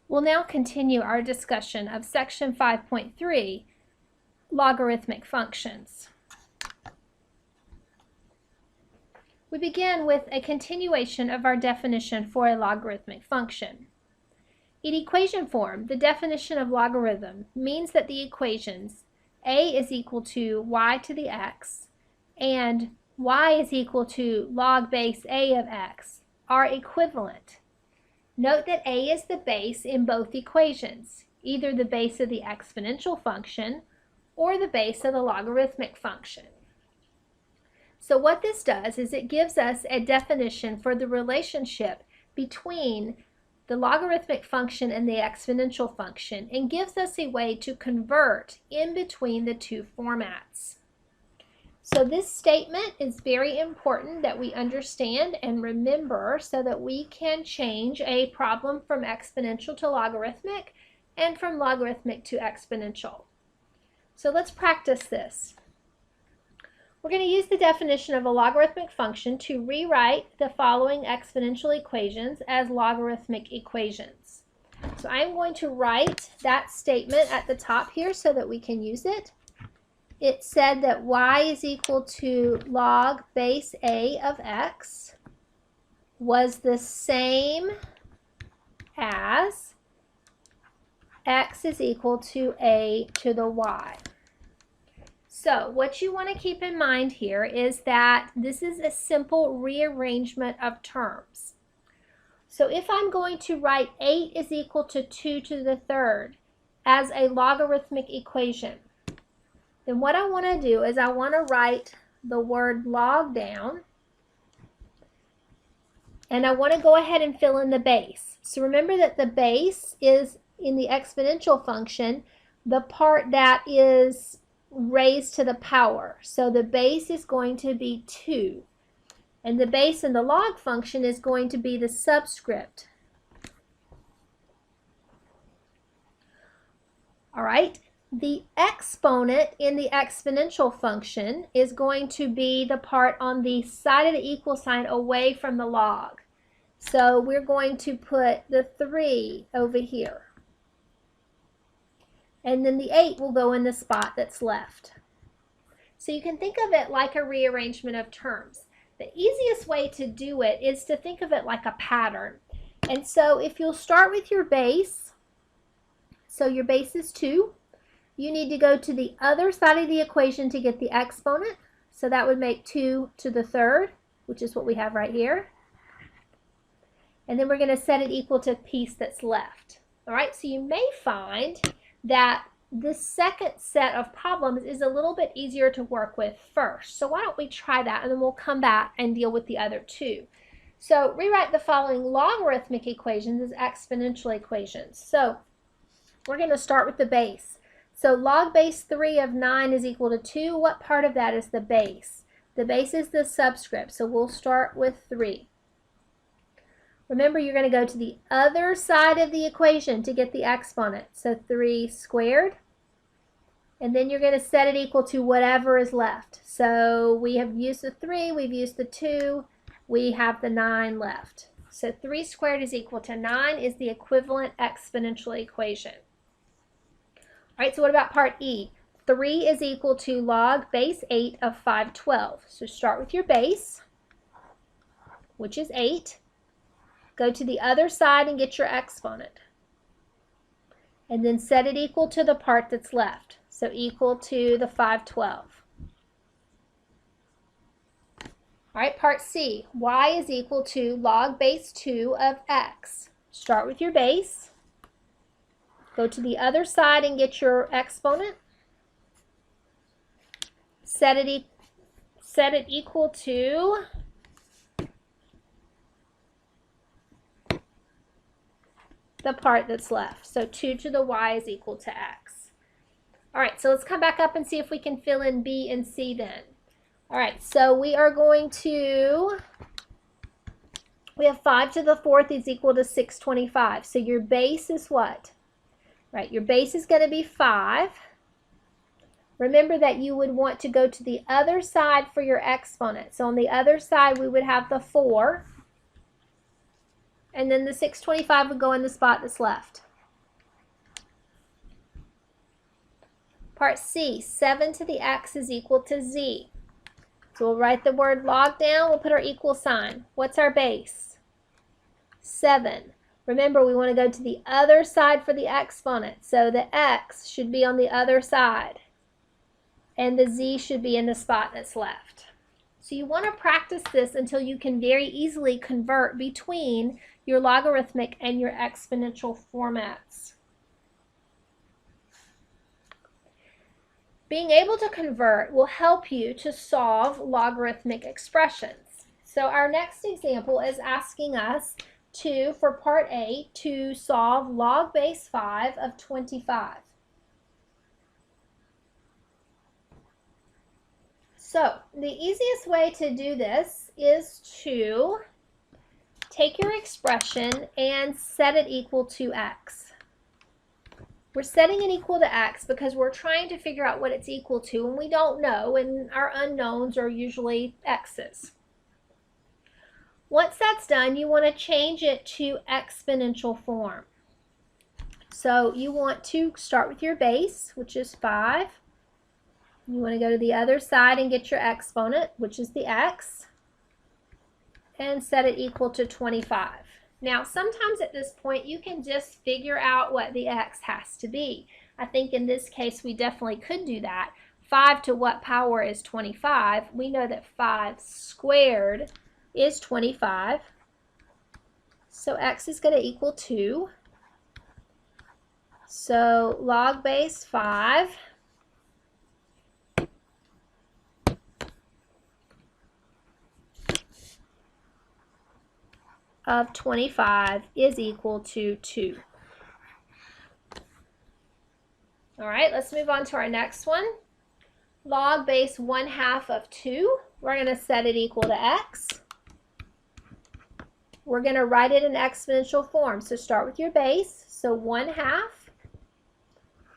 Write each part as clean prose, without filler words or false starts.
We'll now continue our discussion of section 5.3, logarithmic functions. We begin with a continuation of our definition for a logarithmic function. In equation form, the definition of logarithm means that the equations a is equal to y to the x and y is equal to log base a of x are equivalent. Note that a is the base in both equations, either the base of the exponential function or the base of the logarithmic function. So what this does is it gives us a definition for the relationship between the logarithmic function and the exponential function and gives us a way to convert in between the two formats. So this statement is very important that we understand and remember so that we can change a problem from exponential to logarithmic and from logarithmic to exponential. So let's practice this. We're going to use the definition of a logarithmic function to rewrite the following exponential equations as logarithmic equations. So I'm going to write that statement at the top here so that we can use it. It said that y is equal to log base a of x was the same as x is equal to a to the y. So what you want to keep in mind here is that this is a simple rearrangement of terms. So if I'm going to write 8 is equal to 2 to the third as a logarithmic equation, then what I want to do is I want to write the word log down, and I want to go ahead and fill in the base. So remember that the base is, in the exponential function, the part that is raised to the power. So the base is going to be 2, and the base in the log function is going to be the subscript. All right. The exponent in the exponential function is going to be the part on the side of the equal sign away from the log. So we're going to put the 3 over here. And then the 8 will go in the spot that's left. So you can think of it like a rearrangement of terms. The easiest way to do it is to think of it like a pattern. And so if you'll start with your base, so your base is 2. You need to go to the other side of the equation to get the exponent. So that would make 2 to the third, which is what we have right here. And then we're going to set it equal to the piece that's left. All right, so you may find that this second set of problems is a little bit easier to work with first. So why don't we try that, and then we'll come back and deal with the other two. So rewrite the following logarithmic equations as exponential equations. So we're going to start with the base. So log base 3 of 9 is equal to 2. What part of that is the base? The base is the subscript, so we'll start with 3. Remember, you're going to go to the other side of the equation to get the exponent. So 3 squared. And then you're going to set it equal to whatever is left. So we have used the 3, we've used the 2, we have the 9 left. So 3 squared is equal to 9 is the equivalent exponential equation. All right, so what about part E? 3 is equal to log base 8 of 512. So start with your base, which is 8. Go to the other side and get your exponent. And then set it equal to the part that's left. So equal to the 512. All right, part C. Y is equal to log base 2 of x. Start with your base. Go to the other side and get your exponent. Set it equal to the part that's left. So 2 to the y is equal to x. All right, so let's come back up and see if we can fill in B and C then. All right, so we are going to, we have 5 to the 4th is equal to 625. So your base is what? Right, your base is going to be 5. Remember that you would want to go to the other side for your exponent. So on the other side, we would have the 4. And then the 625 would go in the spot that's left. Part C, 7 to the x is equal to z. So we'll write the word log down, we'll put our equal sign. What's our base? 7. Remember, we want to go to the other side for the exponent. So the x should be on the other side, and the z should be in the spot that's left. So you want to practice this until you can very easily convert between your logarithmic and your exponential formats. Being able to convert will help you to solve logarithmic expressions. So our next example is asking us to, for part A, to solve log base 5 of 25. So the easiest way to do this is to take your expression and set it equal to x. We're setting it equal to x because we're trying to figure out what it's equal to, and we don't know, and our unknowns are usually x's. Once that's done, you want to change it to exponential form. So you want to start with your base, which is 5. You want to go to the other side and get your exponent, which is the x, and set it equal to 25. Now, sometimes at this point, you can just figure out what the x has to be. I think in this case, we definitely could do that. 5 to what power is 25? We know that 5 squared is 25. So x is going to equal 2. So log base 5 of 25 is equal to 2. All right, let's move on to our next one. Log base 1/2 of 2. We're going to set it equal to x. We're going to write it in exponential form. So start with your base. So 1/2.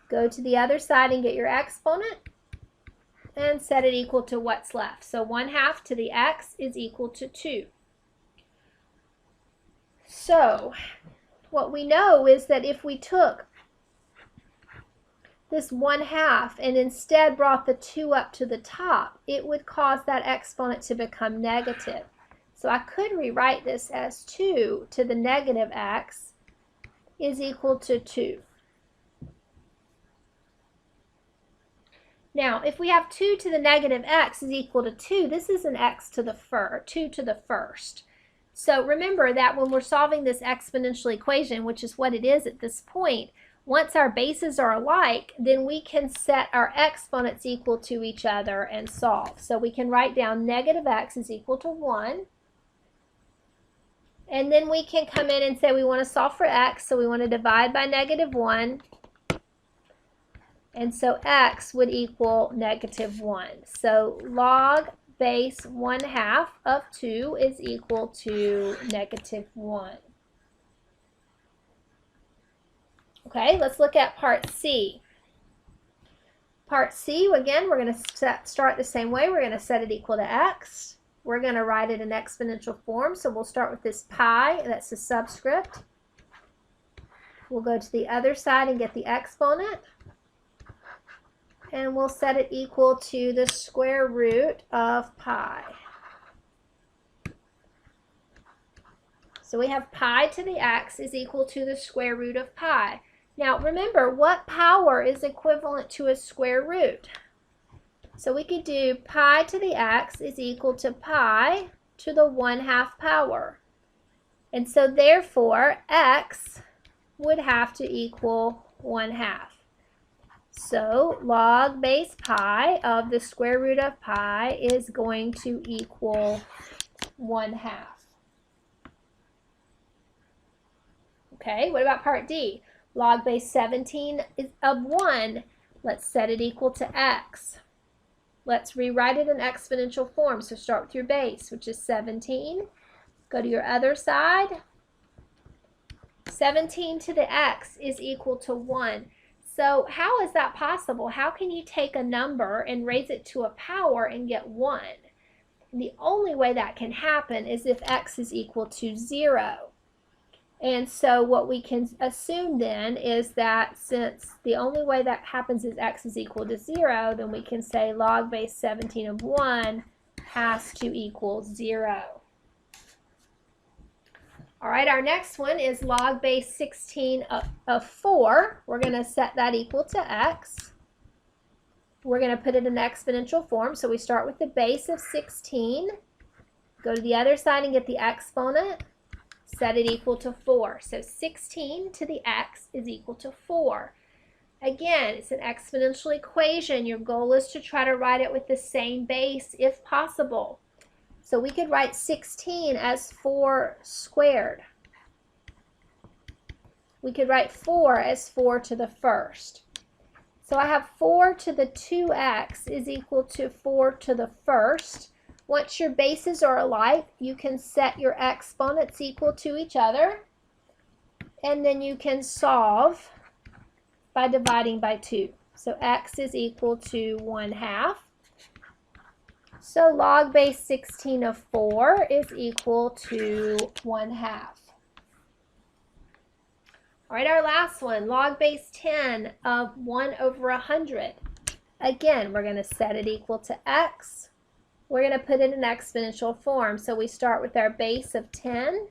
Go to the other side and get your exponent. And set it equal to what's left. So 1/2 to the x is equal to 2. So what we know is that if we took this 1/2 and instead brought the 2 up to the top, it would cause that exponent to become negative. So I could rewrite this as 2 to the negative x is equal to 2. Now, if we have 2 to the negative x is equal to 2, this is an x to the 2 to the first. So remember that when we're solving this exponential equation, which is what it is at this point, once our bases are alike, then we can set our exponents equal to each other and solve. So we can write down negative x is equal to 1. And then we can come in and say we want to solve for x, so we want to divide by negative 1. And so x would equal negative 1. So log base 1/2 of 2 is equal to negative 1. Okay, let's look at part C. Part C, again, we're going to start the same way. We're going to set it equal to x. We're going to write it in exponential form. So we'll start with this pi, that's the subscript. We'll go to the other side and get the exponent. And we'll set it equal to the square root of pi. So we have pi to the x is equal to the square root of pi. Now remember, what power is equivalent to a square root? So we could do pi to the x is equal to pi to the 1/2 power. And so therefore, x would have to equal 1/2. So log base pi of the square root of pi is going to equal 1/2. Okay, what about part D? Log base 17 of 1. Let's set it equal to x. Let's rewrite it in exponential form. So start with your base, which is 17. Go to your other side. 17 to the x is equal to 1. So how is that possible? How can you take a number and raise it to a power and get 1? The only way that can happen is if x is equal to 0. And so what we can assume then is that since the only way that happens is x is equal to 0, then we can say log base 17 of 1 has to equal 0. All right, our next one is log base 16 of 4. We're going to set that equal to x. We're going to put it in exponential form. So we start with the base of 16, go to the other side and get the exponent, set it equal to 4. So 16 to the x is equal to 4. Again, it's an exponential equation. Your goal is to try to write it with the same base if possible. So we could write 16 as 4 squared. We could write 4 as 4 to the first. So I have 4 to the 2x is equal to 4 to the first. Once your bases are alike, you can set your exponents equal to each other. And then you can solve by dividing by 2. So x is equal to 1/2. So log base 16 of 4 is equal to 1/2. All right, our last one, log base 10 of 1 over 100. Again, we're going to set it equal to x. We're going to put it in exponential form. So we start with our base of 10.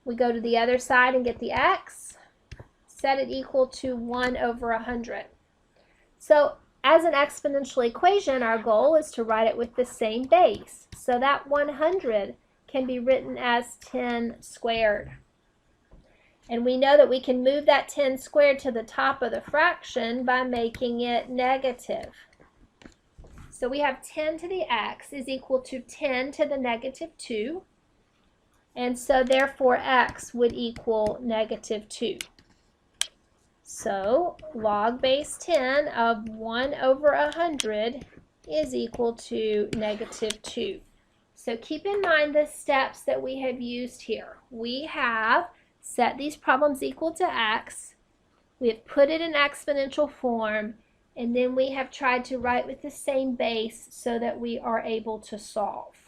We go to the other side and get the x. Set it equal to 1 over 100. So as an exponential equation, our goal is to write it with the same base. So that 100 can be written as 10 squared. And we know that we can move that 10 squared to the top of the fraction by making it negative. So we have 10 to the x is equal to 10 to the negative 2. And so therefore x would equal negative 2. So log base 10 of 1 over 100 is equal to negative 2. So keep in mind the steps that we have used here. We have set these problems equal to x. We have put it in exponential form. And then we have tried to write with the same base so that we are able to solve.